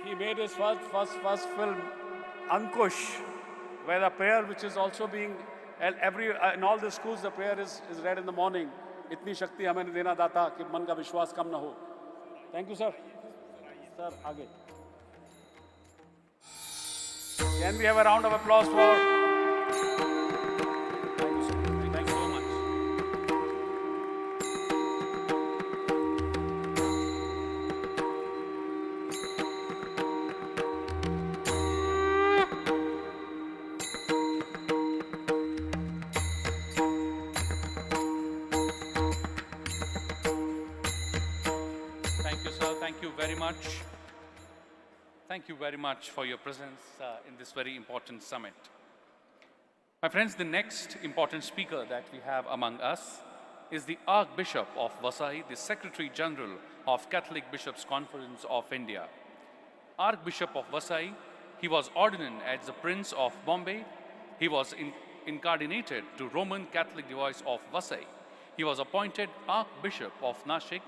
he made his first film, Ankush, where the prayer, which is also being in all the schools, the prayer is read in the morning. इतनी शक्ति हमें देना दाता कि मन का विश्वास कम न हो. Thank you, sir. Sir, आगे. Can we have a round of applause for? Thank you, sir. Thank you so much. Thank you, sir. Thank you very much. Thank you very much for your presence in this very important summit. My friends, the next important speaker that we have among us is the Archbishop of Baha'i, the Secretary General of Catholic Bishops' Conference of India. Archbishop of Baha'i, he was ordained as the Prince of Bombay. He was incardinated to Roman Catholic Diocese of Baha'i. He was appointed Archbishop of Nashik.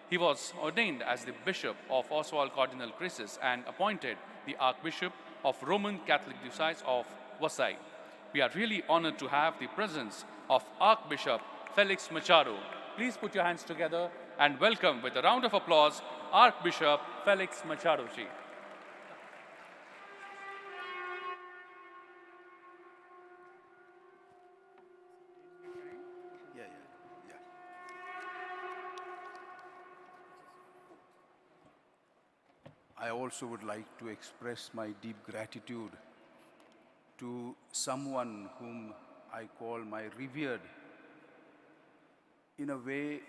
He was ordained as the Bishop of Oswald Cardinal Crisis and appointed the Archbishop of Roman Catholic Diocese of Baha'i. We are really honored to have the presence of Archbishop Felix Machado. Please put your hands together and welcome with a round of applause Archbishop Felix Machado ji. I also would like to express my deep gratitude to someone whom I call my revered, in a way,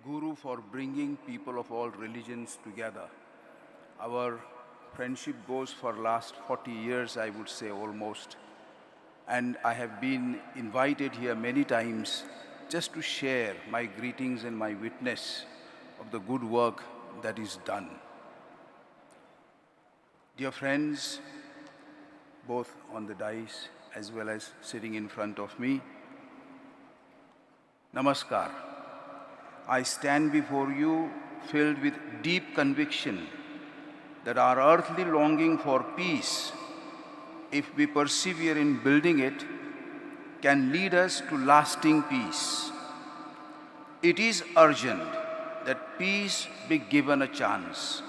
guru for bringing people of all religions together. Our friendship goes for last 40 years, I would say almost. And I have been invited here many times just to share my greetings and my witness of the good work that is done. Dear friends, both on the dais as well as sitting in front of me, Namaskar. I stand before you filled with deep conviction that our earthly longing for peace, if we persevere in building it, can lead us to lasting peace. It is urgent that peace be given a chance.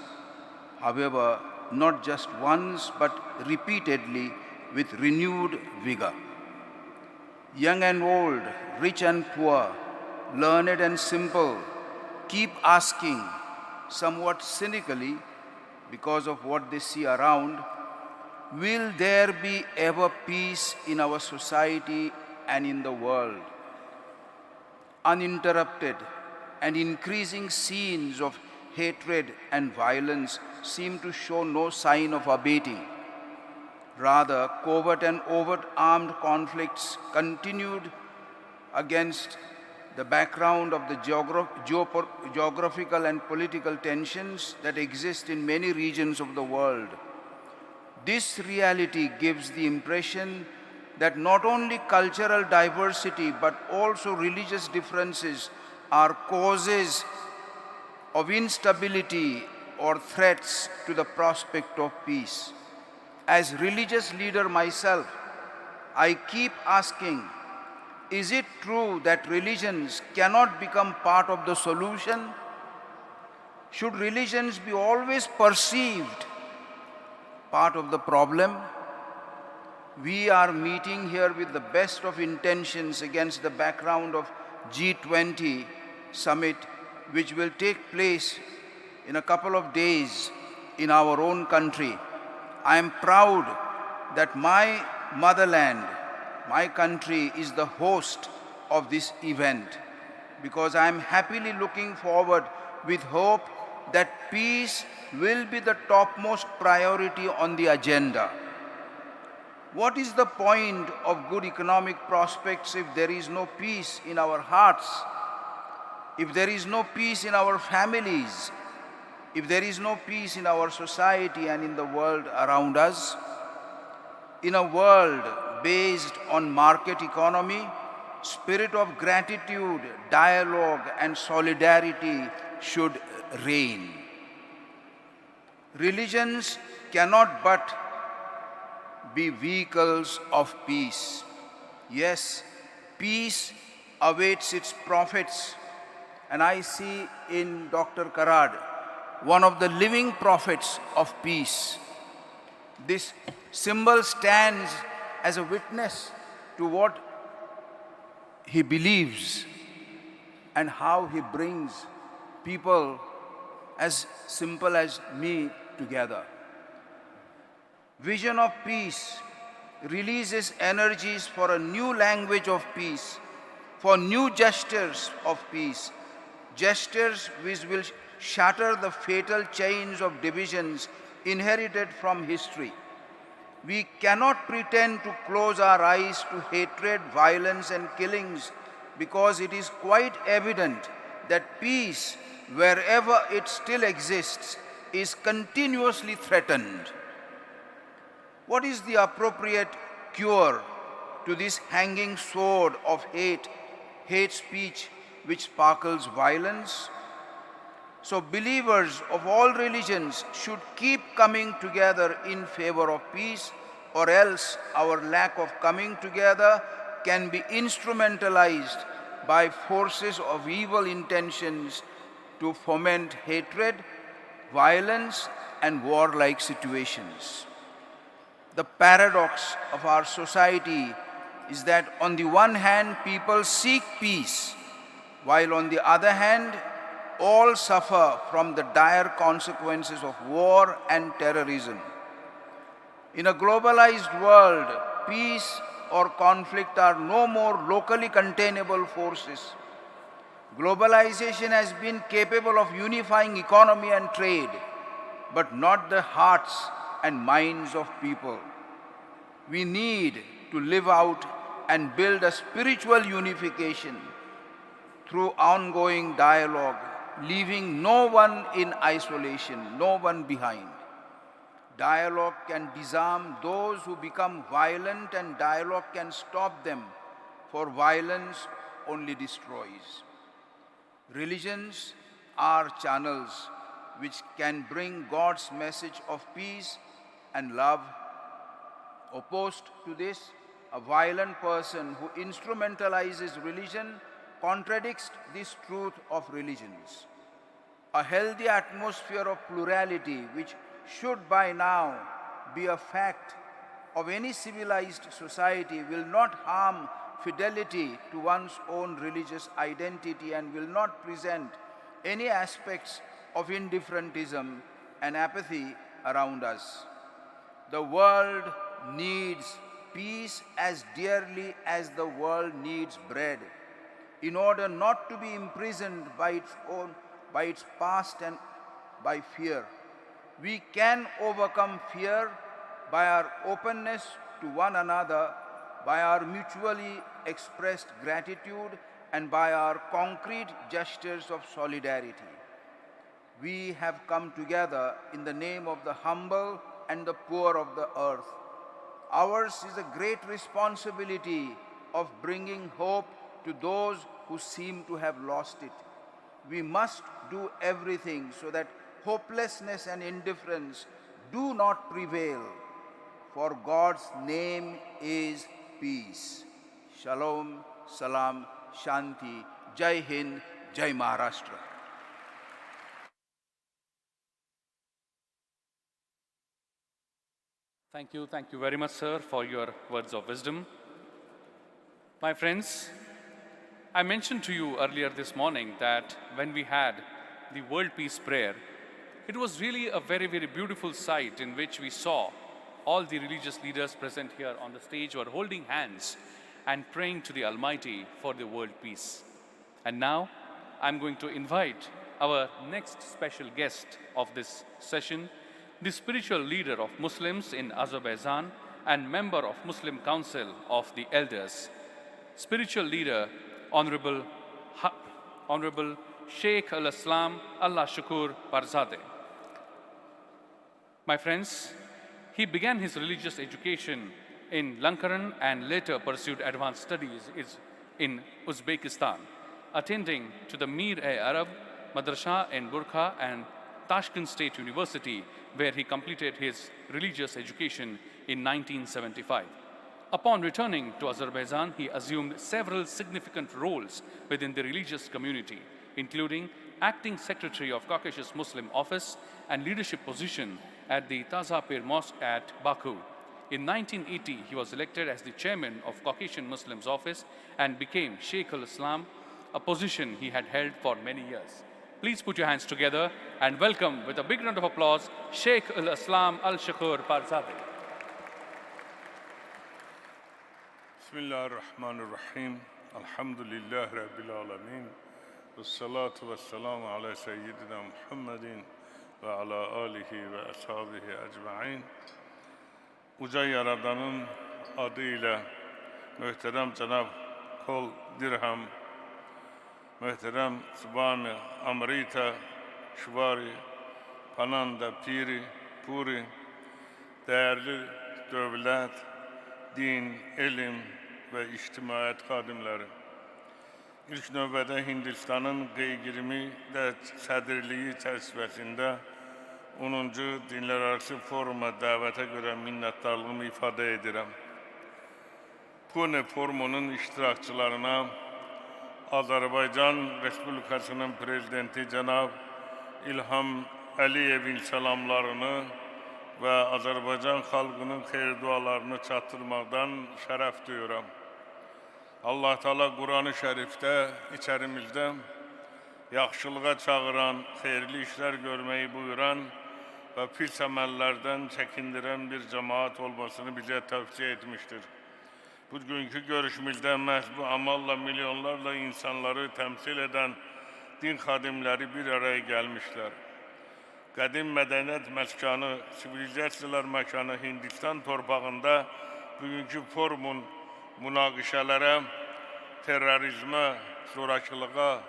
However, not just once, but repeatedly with renewed vigor. Young and old, rich and poor, learned and simple, keep asking, somewhat cynically, because of what they see around, will there be ever peace in our society and in the world? Uninterrupted and increasing scenes of hatred and violence seem to show no sign of abating. Rather, covert and overt armed conflicts continued against the background of the geographical and political tensions that exist in many regions of the world. This reality gives the impression that not only cultural diversity but also religious differences are causes of instability or threats to the prospect of peace. As religious leader myself, I keep asking, is it true that religions cannot become part of the solution? Should religions be always perceived part of the problem? We are meeting here with the best of intentions against the background of G20 summit, which will take place in a couple of days in our own country. I am proud that my motherland, my country, is the host of this event, because I am happily looking forward with hope that peace will be the topmost priority on the agenda. What is the point of good economic prospects if there is no peace in our hearts? If there is no peace in our families, if there is no peace in our society and in the world around us? In a world based on market economy, spirit of gratitude, dialogue, and solidarity should reign. Religions cannot but be vehicles of peace. Yes, peace awaits its prophets. And I see in Dr. Karad one of the living prophets of peace. This symbol stands as a witness to what he believes and how he brings people as simple as me together. Vision of peace releases energies for a new language of peace, for new gestures of peace, gestures which will shatter the fatal chains of divisions inherited from history. We cannot pretend to close our eyes to hatred, violence, and killings because it is quite evident that peace, wherever it still exists, is continuously threatened. What is the appropriate cure to this hanging sword of hate speech which sparkles violence? So believers of all religions should keep coming together in favor of peace, or else our lack of coming together can be instrumentalized by forces of evil intentions to foment hatred, violence, and warlike situations. The paradox of our society is that on the one hand, people seek peace, while on the other hand, all suffer from the dire consequences of war and terrorism. In a globalized world, peace or conflict are no more locally containable forces. Globalization has been capable of unifying economy and trade, but not the hearts and minds of people. We need to live out and build a spiritual unification through ongoing dialogue, leaving no one in isolation, no one behind. Dialogue can disarm those who become violent, and dialogue can stop them, for violence only destroys. Religions are channels which can bring God's message of peace and love. Opposed to this, a violent person who instrumentalizes religion contradicts this truth of religions. A healthy atmosphere of plurality, which should by now be a fact of any civilized society, will not harm fidelity to one's own religious identity and will not present any aspects of indifferentism and apathy around us. The world needs peace as dearly as the world needs bread, in order not to be imprisoned by its past and by fear. We can overcome fear by our openness to one another, by our mutually expressed gratitude, and by our concrete gestures of solidarity. We have come together in the name of the humble and the poor of the earth. Ours is a great responsibility of bringing hope to those who seem to have lost it. We must do everything so that hopelessness and indifference do not prevail, for God's name is peace. Shalom, salam, shanti, Jai Hind, Jai Maharashtra. Thank you very much, sir, for your words of wisdom. My friends, I mentioned to you earlier this morning that when we had the World Peace Prayer, it was really a very, very beautiful sight in which we saw all the religious leaders present here on the stage were holding hands and praying to the Almighty for the world peace. And now, I'm going to invite our next special guest of this session, the spiritual leader of Muslims in Azerbaijan and member of Muslim Council of the Elders, spiritual leader Honorable Sheikh al-Islam Allah Shukur Barzadeh. My friends, he began his religious education in Lankaran and later pursued advanced studies in Uzbekistan, attending to the Mir-e-Arab Madrasa in Burkha and Tashkent State University, where he completed his religious education in 1975. Upon returning to Azerbaijan, he assumed several significant roles within the religious community, including acting secretary of Caucasus Muslim Office and leadership position at the Tazapir Mosque at Baku. In 1980, he was elected as the chairman of Caucasian Muslims Office and became Sheikh al-Islam, a position he had held for many years. Please put your hands together and welcome with a big round of applause, Sheikh al-Islam al-Shakur Parzadeh. Bismillah ar-Rahman ar-Rahim. Alhamdulillah Rabbil Alameen. Wassalatu wassalamu ala Sayyidina Muhammadin ve ala alihi ve ashabihi ecma'in. Uca Yaradan'ın adıyla muhterem Cenab Kol Dirham, muhterem Subhane Amrita Şuvari, Pananda Piri, Puri, değerli devlet, din, ilim ve içtimaiyet kadimleri. İlk növbədə Hindistanın G20 sədrliyi çərçivəsində 10-cu Dinlər Arası Foruma dəvətə görə minnətdarlığımı ifadə edirəm. Pune forumunun iştirakçılarına Azərbaycan Respublikasının Prezidenti Cənab İlham Əliyevin salamlarını və Azərbaycan xalqının xeyir dualarını çatdırmaqdan şərəf duyuram. Allah Teala Kur'an-ı Şerif'te içerimizde yaxşılığa çağıran, xeyirli işler görmeyi buyuran ve pis əməllərdən çekindiren bir cemaat olmasını bize tavsiye etmiştir. Bugünkü görüşümüzde məhz bu amalla milyonlarla insanları temsil eden din xadimləri bir araya gelmişler. Qədim mədəniyyət məskanı, sivilizasiyalar məkanı Hindistan torpağında bugünkü forumun münaqişələrə, terrorizmə, zorakılığa,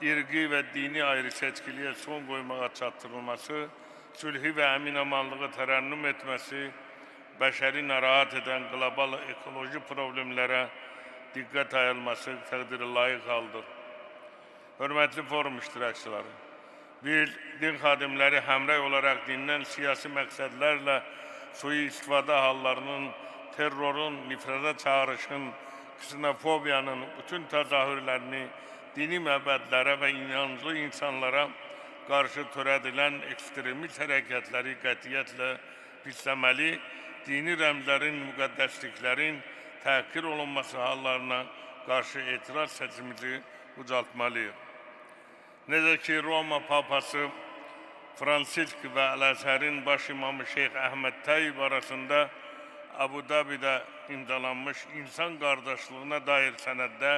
irqi və dini ayrı seçkiliyə son qoymağa çatdırılması, sülhü və əmin-amanlığı tərənnüm etməsi, bəşəri narahat edən qlobal ekoloji problemlərə diqqət ayırması təqdiri layiq haldır. Hörmətli forum iştirakçıları, biz din xadimləri həmrəy olaraq dindən siyasi məqsədlərlə sui-istifadə hallarının, terrorun, nifrədə çağrışın, ksenofobiyanın bütün təzahürlərini dini məbədlərə və inanclı insanlara qarşı törədilən ekstremist hərəkətləri qətiyyətlə pisləməli, dini rəmzlərin, müqəddəsliklərin təhqir olunması hallarına qarşı etiraz səsimizi ucaltmalıyıq. Necə ki, Roma Papası Fransisk və Əl-Əzhərin baş imamı Şeyx Əhməd Təyyib arasında Abu Dhabi'də imzalanmış insan qardaşlığına dair sənəddə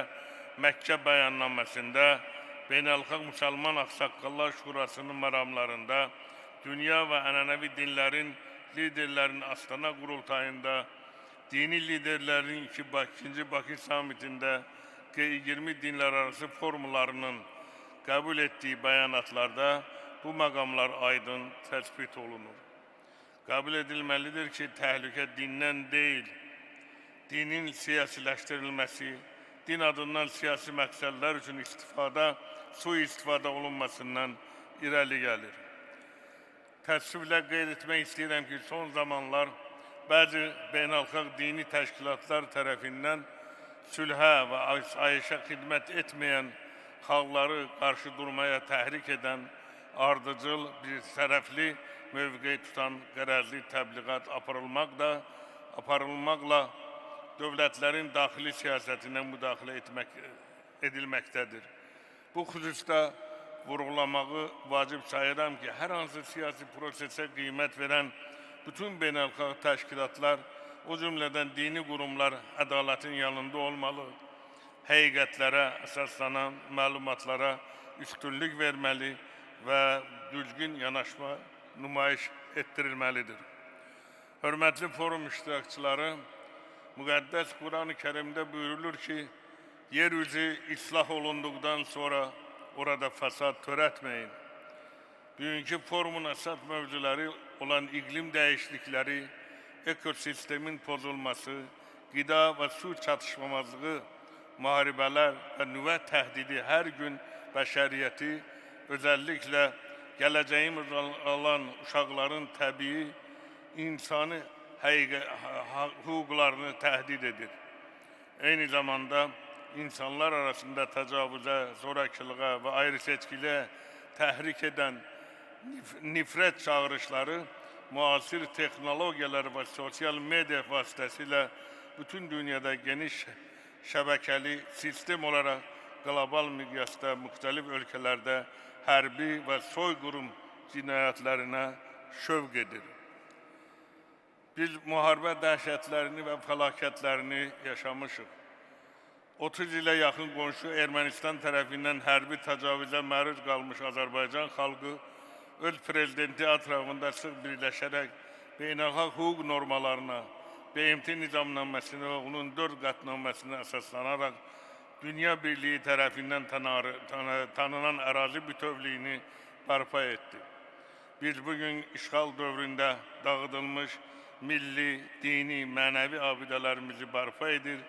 Məkkə bəyannaməsində Beynəlxalq Müsəlman Ağsaqqallar Şurasının məramlarında dünya və ənənəvi dinlərin liderlərinin Astana qurultayında dini liderlərin 2. Bakı samitində G20 dinlər arası forumlarının qəbul etdiyi bəyanatlarda bu məqamlar aydın təsbit olunur. Qəbul edilməlidir ki, təhlükə dindən deyil, dinin siyasiləşdirilməsi, din adından siyasi məqsədlər üçün sui-istifadə olunmasından irəli gəlir. Təəssüflə qeyd etmək istəyirəm ki, son zamanlar bəzi beynəlxalq dini təşkilatlar tərəfindən sülhə və ayışa xidmət etməyən xalqları qarşı durmaya təhrik edən ardıcıl bir tərəfli mövqe tutan qərəzli təbliğat aparılmaqla dövlətlərin daxili siyasətinə müdaxilə edilməkdədir. Bu xüsusda vurğulamağı vacib sayıram ki, hər hansı siyasi prosesə qiymət verən bütün beynəlxalq təşkilatlar, o cümlədən dini qurumlar ədalətin yanında olmalı, həqiqətlərə əsaslanan məlumatlara üstünlük verməli və düzgün yanaşma nümayiş etdirilməlidir. Hörmətli forum iştirakçıları, müqəddəs Kur'an-ı Kerim'de buyurulur ki, yeryüzü islah olunduqdan sonra orada fəsad törətməyin. Bugünkü forumun əsas mövzuları olan iqlim dəyişiklikləri, ekosistemin pozulması, qida və su çatışmamazlığı, müharibələr və nüvə təhdidi hər gün bəşəriyyəti, özəlliklə gələcəyimiz olan uşaqların təbii, insani hüquqlarını təhdid edir. Eyni zamanda insanlar arasında təcavüzə, zorakılığa və ayrı seçkiliyə təhrik edən nifrət çağırışları müasir texnologiyalar və sosial media vasitəsilə bütün dünyada geniş şəbəkəli sistem olaraq qlobal miqyasda müxtəlif ölkələrdə hərbi və soyqırım cinayətlərinə şövq edir. Biz müharibə dəhşətlərini və fəlakətlərini yaşamışıq. 30 ilə yaxın qonşu Ermənistan tərəfindən hərbi təcavüzə məruz qalmış Azərbaycan xalqı öz prezidenti ətrafında sıx birləşərək beynəlxalq hüquq normalarına, BMT nizamnaməsinə və onun 4 qətnaməsinə əsaslanaraq Dünya Birliyi tərəfindən tanınan ərazi bütövlüyünü bərpa etdi. Biz bugün işğal dövründə dağıdılmış milli, dini, mənəvi abidələrimizi bərpa edir,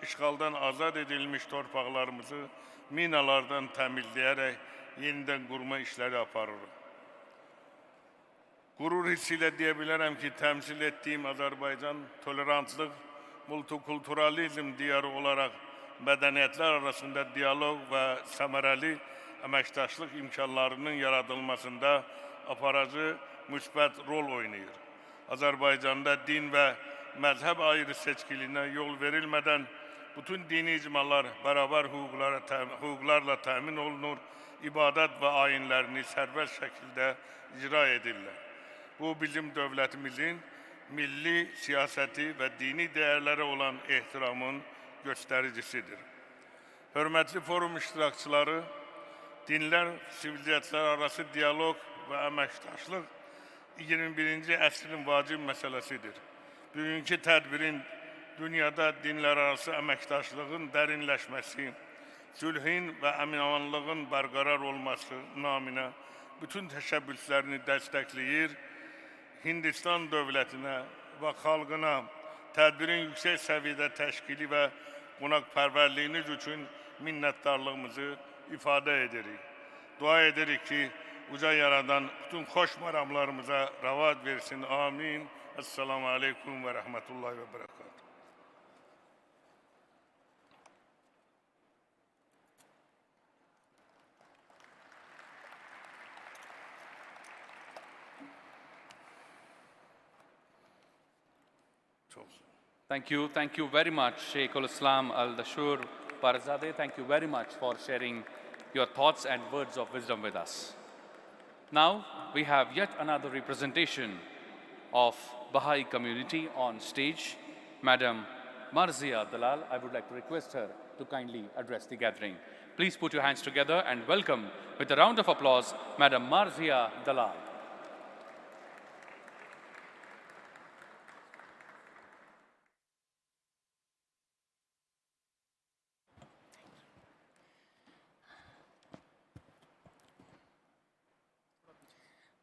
işğaldan azad edilmiş torpaqlarımızı minalardan təmizləyərək yenidən qurma işləri aparırıq. Qürur hissi ilə deyə bilərəm ki, təmsil etdiyim Azərbaycan tolerantlıq, multikulturalizm diyarı olaraq mədəniyyətlər arasında dialoq və səmərəli əməkdaşlıq imkanlarının yaradılmasında aparıcı müsbət rol oynayır. Azərbaycanda din və məzhəb ayrı seçkiliyinə yol verilmədən bütün dini icmalar bərabər hüquqlarla təmin olunur, ibadət və ayinlərini sərbəst şəkildə icra edirlər. Bu, bizim dövlətimizin milli, siyasəti və dini dəyərlərə olan ehtiramın göstəricisidir. Hörmətli forum iştirakçıları, dinlər, sivilizasiyalar arası dialoq və əməkdaşlıq 21-ci əsrin vacib məsələsidir. Bugünkü tədbirin dünyada dinlər arası əməkdaşlığın dərinləşməsi, sülhin və əmin-amanlığın bərqərar olması naminə bütün təşəbbüslərini dəstəkləyir, Hindistan dövlətinə və xalqına tədbirin yüksək səviyyədə təşkili və qonaqpərvərliyiniz üçün minnətdarlığımızı ifadə edirik. Dua edirik ki, uca yaradan bütün xoş məramlarımıza ravad versin. Amin. Esselamu aleyküm və rəhmətullahi və bərəkatuhu. Thank you very much, Sheikh al-Islam al-Dashur Parzadeh. Thank you very much for sharing your thoughts and words of wisdom with us. Now, we have yet another representation of Baha'i community on stage, Madam Marzia Dalal. I would like to request her to kindly address the gathering. Please put your hands together and welcome with a round of applause, Madam Marzia Dalal.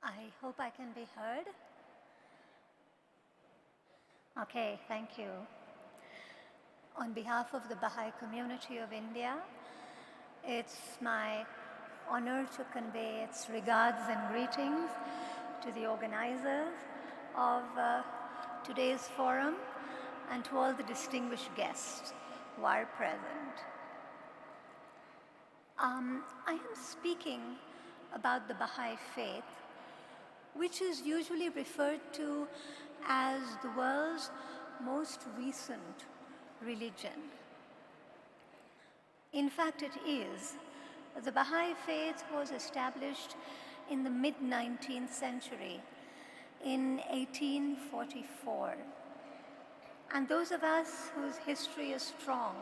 I hope I can be heard. Okay, thank you. On behalf of the Baha'i community of India, it's my honor to convey its regards and greetings to the organizers of today's forum and to all the distinguished guests who are present. I am speaking about the Baha'i faith, which is usually referred to as the world's most recent religion. In fact, it is. The Baha'i faith was established in the mid-19th century, in 1844. And those of us whose history is strong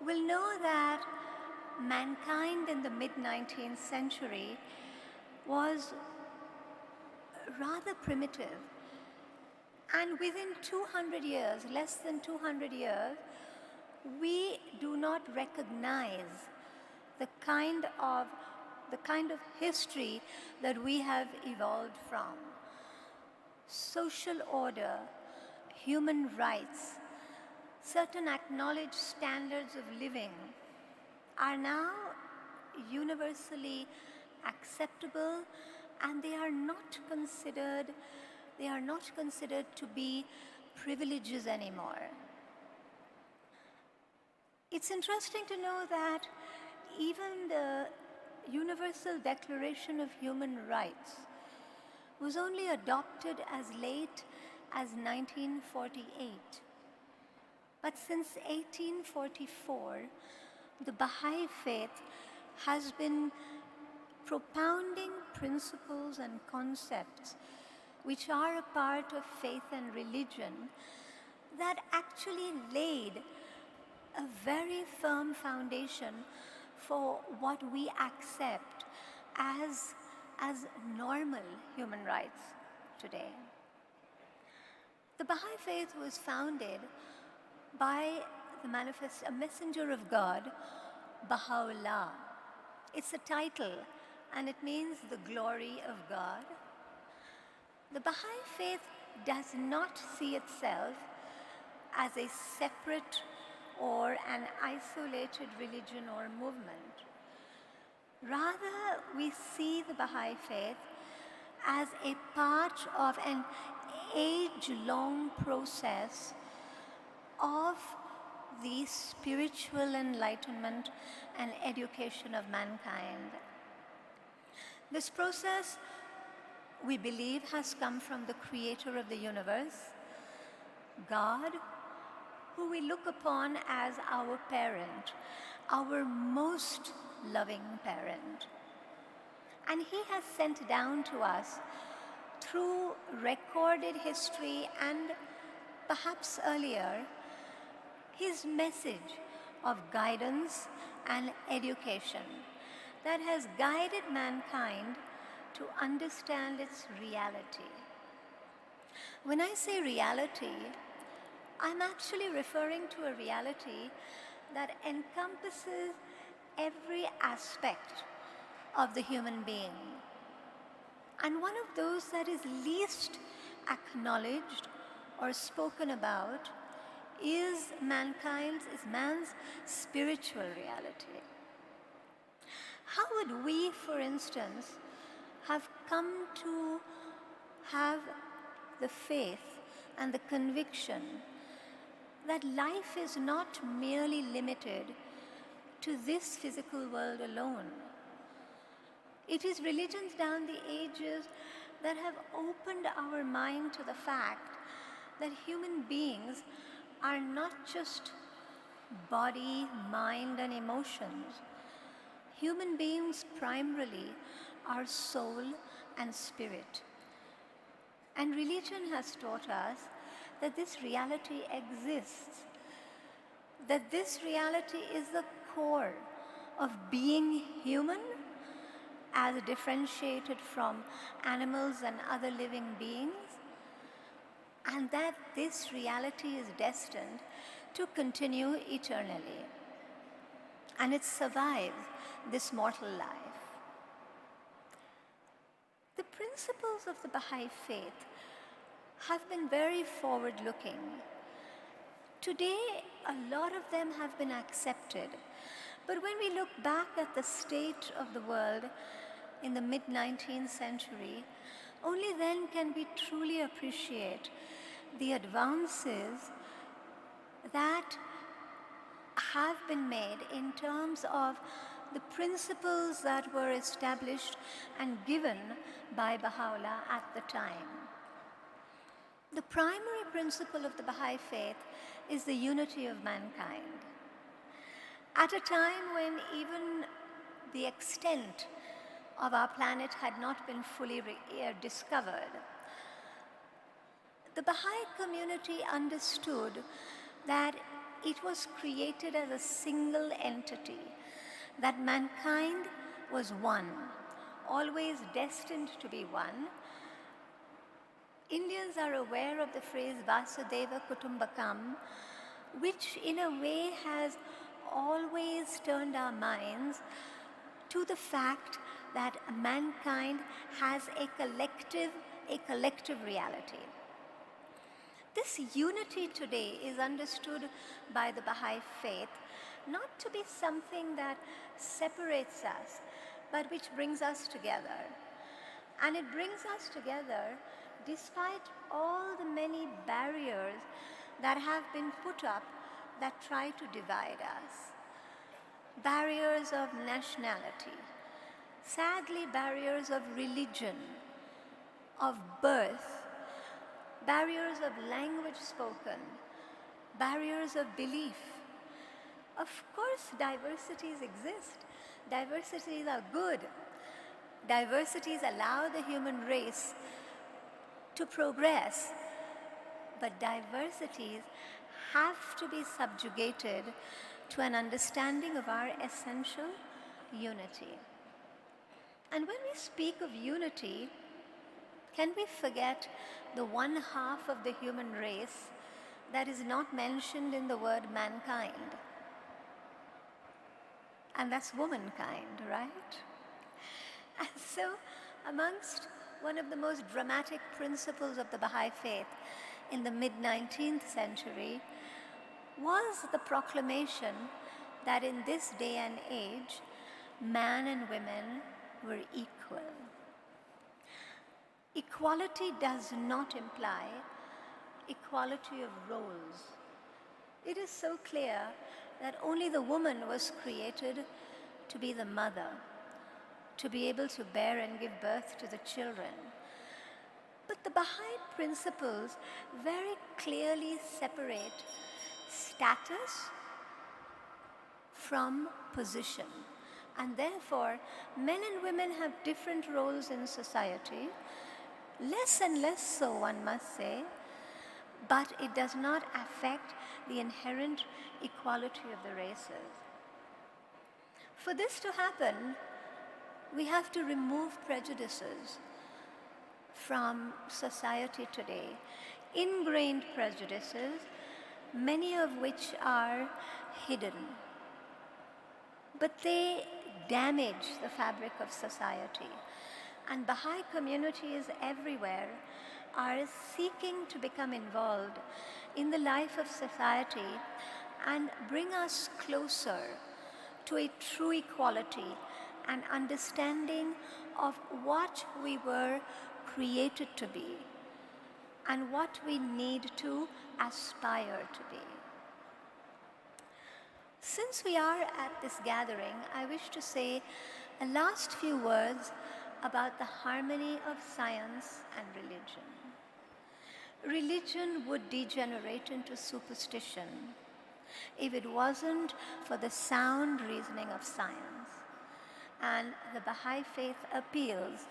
will know that mankind in the mid-19th century was rather primitive. And within 200 years, less than 200 years, we do not recognize the kind of history that we have evolved from. Social order, human rights, certain acknowledged standards of living are now universally acceptable, and they are not considered to be privileges anymore. It's interesting to know that even the Universal Declaration of Human Rights was only adopted as late as 1948. But since 1844, the Baha'i faith has been propounding principles and concepts which are a part of faith and religion that actually laid a very firm foundation for what we accept as normal human rights today. The Baha'i faith was founded by a messenger of God, Baha'u'llah. It's a title, and it means the glory of God. The Baha'i faith does not see itself as a separate or an isolated religion or movement. Rather, we see the Baha'i faith as a part of an age-long process of the spiritual enlightenment and education of mankind. This process, we believe, has come from the creator of the universe, God, who we look upon as our parent, our most loving parent. And he has sent down to us through recorded history and perhaps earlier, his message of guidance and education that has guided mankind to understand its reality. When I say reality, I'm actually referring to a reality that encompasses every aspect of the human being. And one of those that is least acknowledged or spoken about is man's spiritual reality. How would we, for instance, have come to have the faith and the conviction that life is not merely limited to this physical world alone? It is religions down the ages that have opened our mind to the fact that human beings are not just body, mind, and emotions. Human beings primarily are soul and spirit. And religion has taught us that this reality exists, that this reality is the core of being human as differentiated from animals and other living beings, and that this reality is destined to continue eternally. And it survives this mortal life. The principles of the Baha'i faith have been very forward-looking. Today, a lot of them have been accepted. But when we look back at the state of the world in the mid-19th century, only then can we truly appreciate the advances that have been made in terms of the principles that were established and given by Baha'u'llah at the time. The primary principle of the Baha'i faith is the unity of mankind. At a time when even the extent of our planet had not been fully discovered, the Baha'i community understood that it was created as a single entity, that mankind was one, always destined to be one. Indians are aware of the phrase Vasudeva Kutumbakam, which in a way has always turned our minds to the fact that mankind has a collective reality. This unity today is understood by the Baha'i faith not to be something that separates us, but which brings us together. And it brings us together despite all the many barriers that have been put up that try to divide us. Barriers of nationality, sadly barriers of religion, of birth, barriers of language spoken, barriers of belief. Of course, diversities exist. Diversities are good. Diversities allow the human race to progress. But diversities have to be subjugated to an understanding of our essential unity. And when we speak of unity, can we forget the one half of the human race that is not mentioned in the word mankind? And that's womankind, right? And so, amongst one of the most dramatic principles of the Baha'i faith in the mid-19th century was the proclamation that in this day and age, man and women were equal. Equality does not imply equality of roles. It is so clear that only the woman was created to be the mother, to be able to bear and give birth to the children. But the Baha'i principles very clearly separate status from position. And therefore, men and women have different roles in society, less and less so, one must say, but it does not affect the inherent equality of the races. For this to happen, we have to remove prejudices from society today, ingrained prejudices, many of which are hidden. But they damage the fabric of society. And Baha'i communities everywhere are seeking to become involved in the life of society and bring us closer to a true equality and understanding of what we were created to be and what we need to aspire to be. Since we are at this gathering, I wish to say a last few words about the harmony of science and religion. Religion would degenerate into superstition if it wasn't for the sound reasoning of science. And the Baha'i faith appeals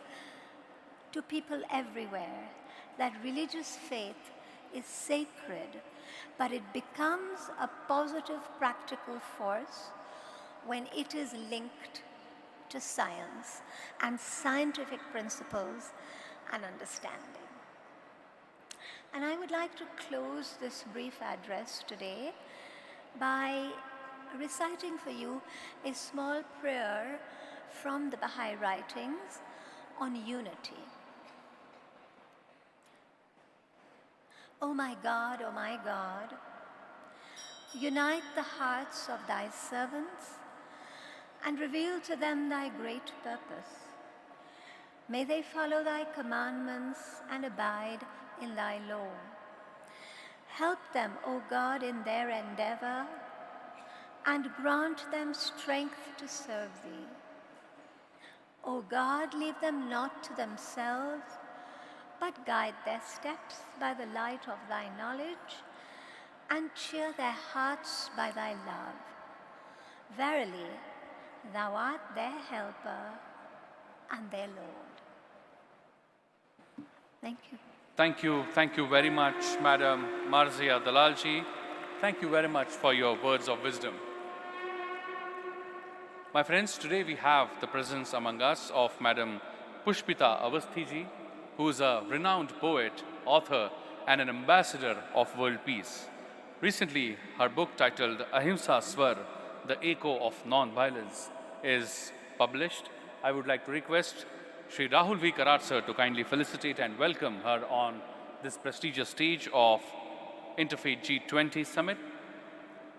to people everywhere that religious faith is sacred, but it becomes a positive practical force when it is linked to science and scientific principles and understanding. And I would like to close this brief address today by reciting for you a small prayer from the Baha'i writings on unity. O my God, unite the hearts of thy servants and reveal to them thy great purpose. May they follow thy commandments and abide in thy law. Help them, O God, in their endeavor and grant them strength to serve thee. O God, leave them not to themselves, but guide their steps by the light of thy knowledge and cheer their hearts by thy love. Verily, thou art their helper and their Lord. Thank you. Thank you very much, Madam Marzia Dalalji. Thank you very much for your words of wisdom. My friends, today we have the presence among us of Madam Pushpita Awasthiji, who is a renowned poet, author, and an ambassador of world peace. Recently, her book titled Ahimsa Swar, The Echo of Non-Violence, is published. I would like to request Shri Rahul V. Karat sir to kindly felicitate and welcome her on this prestigious stage of Interfaith G20 Summit.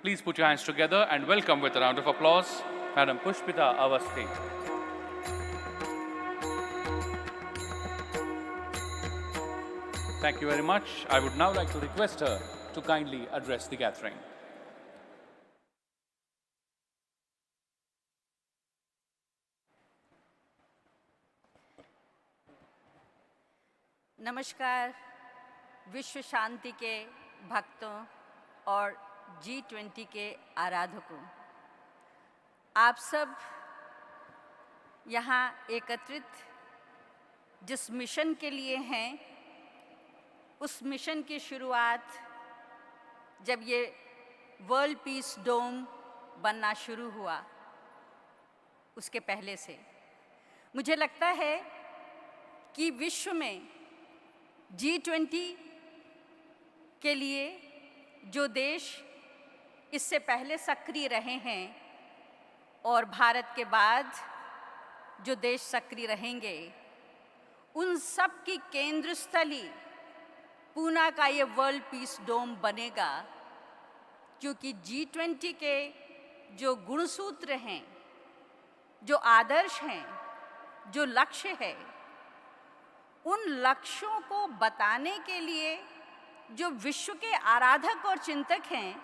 Please put your hands together and welcome with a round of applause Madam Pushpita Awasthiji. Thank you very much. I would now like to request her to kindly address the gathering. नमस्कार विश्व शांति के भक्तों और G20 के आराधकों, आप सब यहाँ एकत्रित जिस मिशन के लिए हैं, उस मिशन की शुरुआत जब ये वर्ल्ड पीस डोम बनना शुरू हुआ उसके पहले से मुझे लगता है कि विश्व में G20 के लिए जो देश इससे पहले सक्रिय रहे हैं और भारत के बाद जो देश सक्रिय रहेंगे, उन सब की केंद्र स्थली पूना का ये वर्ल्ड पीस डोम बनेगा, क्योंकि G20 के जो गुणसूत्र हैं, जो आदर्श हैं, जो लक्ष्य है, उन लक्ष्यों को बताने के लिए जो विश्व के आराधक और चिंतक हैं,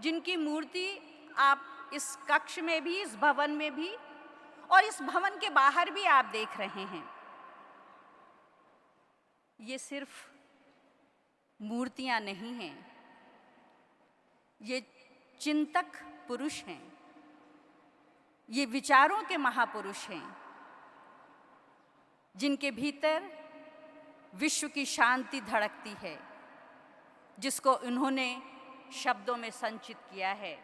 जिनकी मूर्ति आप इस कक्ष में भी, इस भवन में भी और इस भवन के बाहर भी आप देख रहे हैं, ये सिर्फ मूर्तियां नहीं हैं, ये चिंतक पुरुष हैं, ये विचारों के महापुरुष हैं, जिनके भीतर विश्व की शांति धड़कती है, जिसको उन्होंने शब्दों में संचित किया है।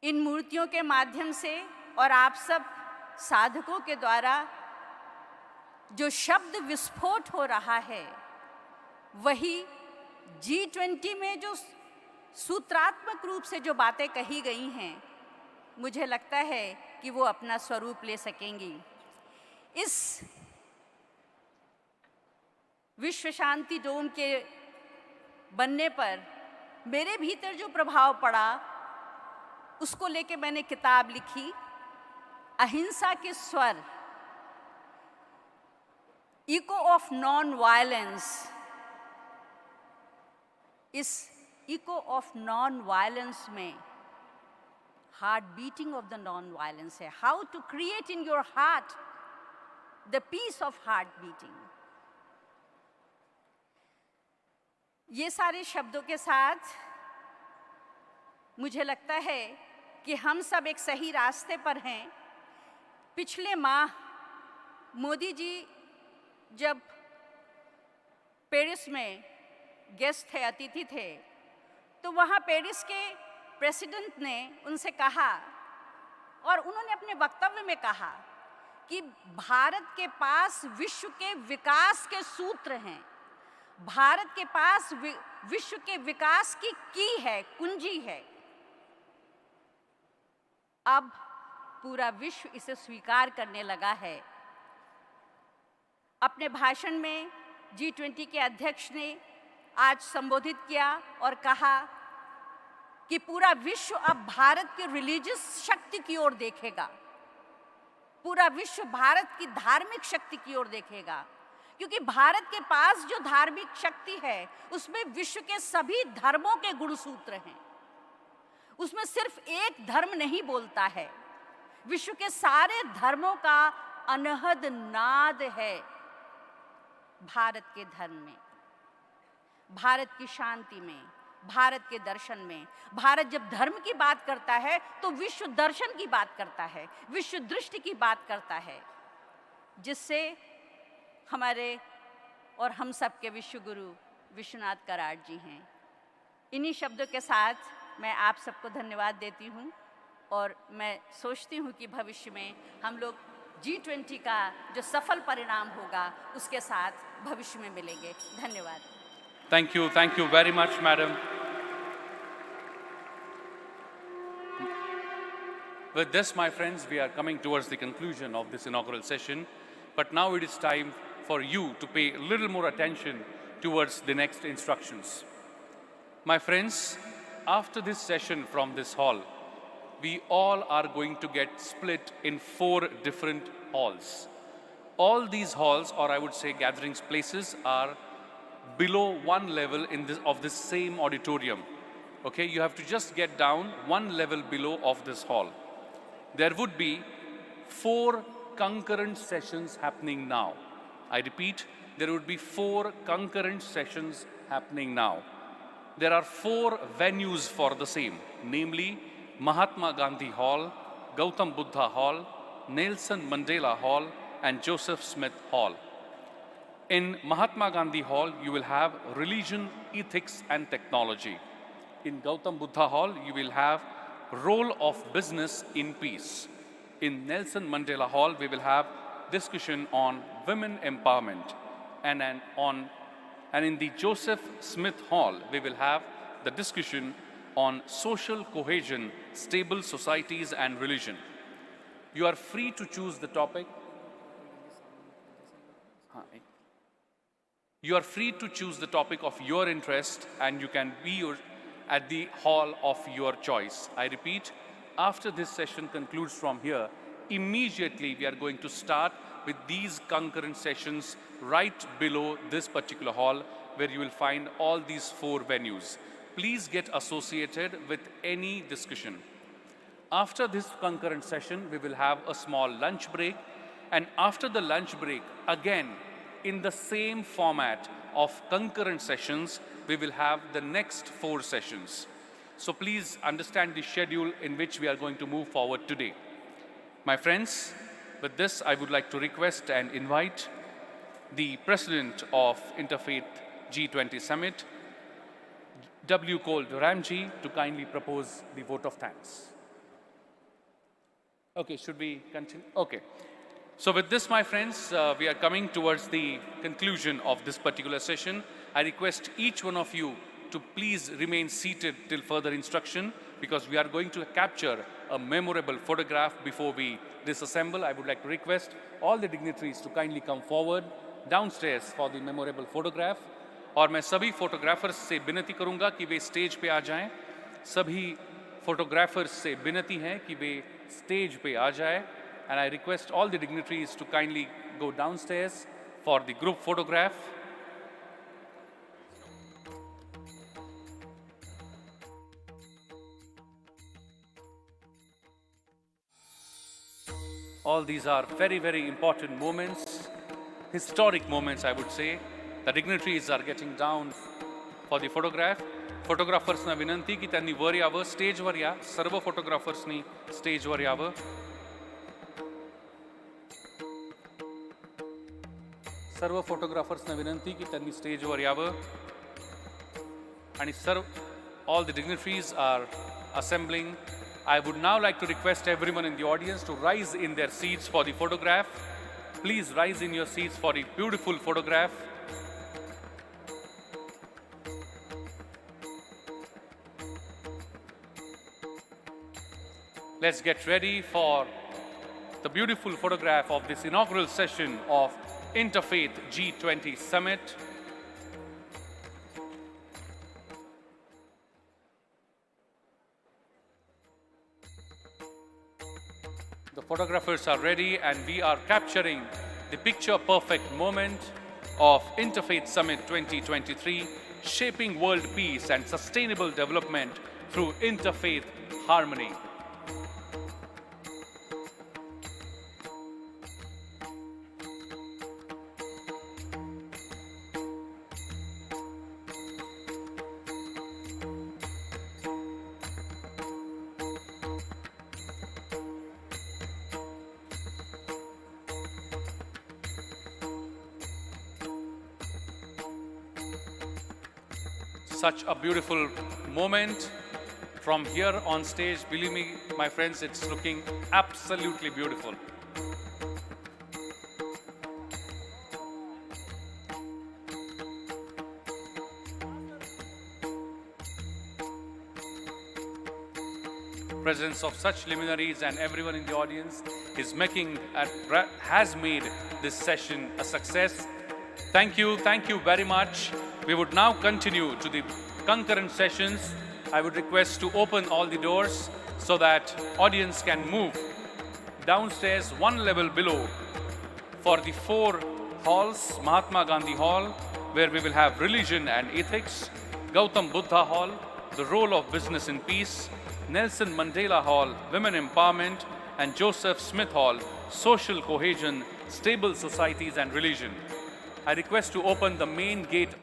इन मूर्तियों के माध्यम से और आप सब साधकों के द्वारा जो शब्द विस्फोट हो रहा है, वही G20 में जो सूत्रात्मक रूप से जो बातें कही गई हैं, मुझे लगता है कि वो अपना स्वरूप ले सकेंगी। इस विश्व शांति डोम के बनने पर मेरे भीतर जो प्रभाव पड़ा, उसको लेके मैंने किताब लिखी, अहिंसा के स्वर, इको ऑफ नॉन वायलेंस। इस इको ऑफ नॉन वायलेंस में heart beating of the non violence है, how to create in your heart the peace of heart beating. ये सारे शब्दों के साथ मुझे लगता है कि हम सब एक सही रास्ते पर हैं। पिछले माह मोदी जी जब पेरिस में गेस्ट थे, अतिथि थे, तो वहाँ पेरिस के प्रेसिडेंट ने उनसे कहा और उन्होंने अपने वक्तव्य में कहा कि भारत के पास विश्व के विकास के सूत्र हैं, भारत के पास विश्व के विकास की है, कुंजी है। अब पूरा विश्व इसे स्वीकार करने लगा है। अपने भाषण में G20 के अध्यक्ष ने आज संबोधित किया और कहा कि पूरा विश्व अब भारत की रिलीजियस शक्ति की ओर देखेगा, पूरा विश्व भारत की धार्मिक शक्ति की ओर देखेगा, क्योंकि भारत के पास जो धार्मिक शक्ति है उसमें विश्व के सभी धर्मों के गुणसूत्र हैं। उसमें सिर्फ एक धर्म नहीं बोलता है, विश्व के सारे धर्मों का अनहद नाद है भारत के धर्म में, भारत की शांति में, भारत के दर्शन में। भारत जब धर्म की बात करता है तो विश्व दर्शन की बात करता है, विश्व दृष्टि की बात करता है, जिससे हमारे और हम सब के विश्व गुरु विश्वनाथ कराड़ जी हैं। इन्हीं शब्दों के साथ मैं आप सबको धन्यवाद देती हूँ और मैं सोचती हूँ कि भविष्य में हम लोग G20 का जो सफल परिणाम होगा उसके साथ भविष्य में मिलेंगे। धन्यवाद। Thank you very much, madam. With this, my friends, we are coming towards the conclusion of this inaugural session, but now it is time for you to pay a little more attention towards the next instructions. My friends, after this session from this hall, we all are going to get split in 4 different halls. All these halls, or I would say gatherings places, are below one level of this same auditorium. Okay, you have to just get down one level below of this hall. There would be 4 concurrent sessions happening now. I repeat, there would be 4 concurrent sessions happening now. There are 4 venues for the same, namely Mahatma Gandhi Hall, Gautam Buddha Hall, Nelson Mandela Hall, and Joseph Smith Hall. In Mahatma Gandhi Hall, you will have religion, ethics, and technology. In Gautam Buddha Hall, you will have role of business in peace. In Nelson Mandela Hall, we will have discussion on women empowerment. And in the Joseph Smith Hall, we will have the discussion on social cohesion, stable societies, and religion. You are free to choose the topic. You are free to choose the topic of your interest, and you can be at the hall of your choice. I repeat, after this session concludes from here, immediately we are going to start with these concurrent sessions right below this particular hall, where you will find all these 4 venues. Please get associated with any discussion. After this concurrent session, we will have a small lunch break. And after the lunch break, again, in the same format of concurrent sessions, we will have the next 4 sessions. So please understand the schedule in which we are going to move forward today. My friends, with this, I would like to request and invite the President of Interfaith G20 Summit, W. Cole Duramji, to kindly propose the vote of thanks. Okay, should we continue? Okay. So with this, my friends, we are coming towards the conclusion of this particular session. I request each one of you to please remain seated till further instruction, because we are going to capture a memorable photograph before we disassemble. I would like to request all the dignitaries to kindly come forward downstairs for the memorable photograph. और मैं सभी photographers से विनती करूंगा कि वे stage पे आ जाएं. सभी फोटोग्राफर्स से विनती है कि वे स्टेज पे आ जाएं. And I request all the dignitaries to kindly go downstairs for the group photograph. All these are very, very important moments, historic moments, I would say. The dignitaries are getting down for the photograph. Photographers na vinanti ki त्यांनी वर यावं, stage वर या. सर्व फोटोग्राफर्सनी stage वर यावं. सर्व फोटोग्राफर्सना विनंती की त्यांनी स्टेजवर यावं. आणि all the dignitaries are assembling. I would now like to request everyone in the audience to rise in their seats for the photograph. Please rise in your seats for the beautiful photograph. Let's get ready for the beautiful photograph of this inaugural session of Interfaith G20 Summit. The photographers are ready, and we are capturing the picture-perfect moment of Interfaith Summit 2023, shaping world peace and sustainable development through interfaith harmony. Such a beautiful moment from here on stage. Believe me, my friends, it's looking absolutely beautiful. Presence of such luminaries and everyone in the audience is has made this session a success. Thank you very much. We would now continue to the concurrent sessions. I would request to open all the doors so that audience can move downstairs one level below for the 4 halls: Mahatma Gandhi Hall, where we will have religion and ethics; Gautam Buddha Hall, the role of business in peace; Nelson Mandela Hall, women empowerment; and Joseph Smith Hall, social cohesion, stable societies and religion. I request to open the main gate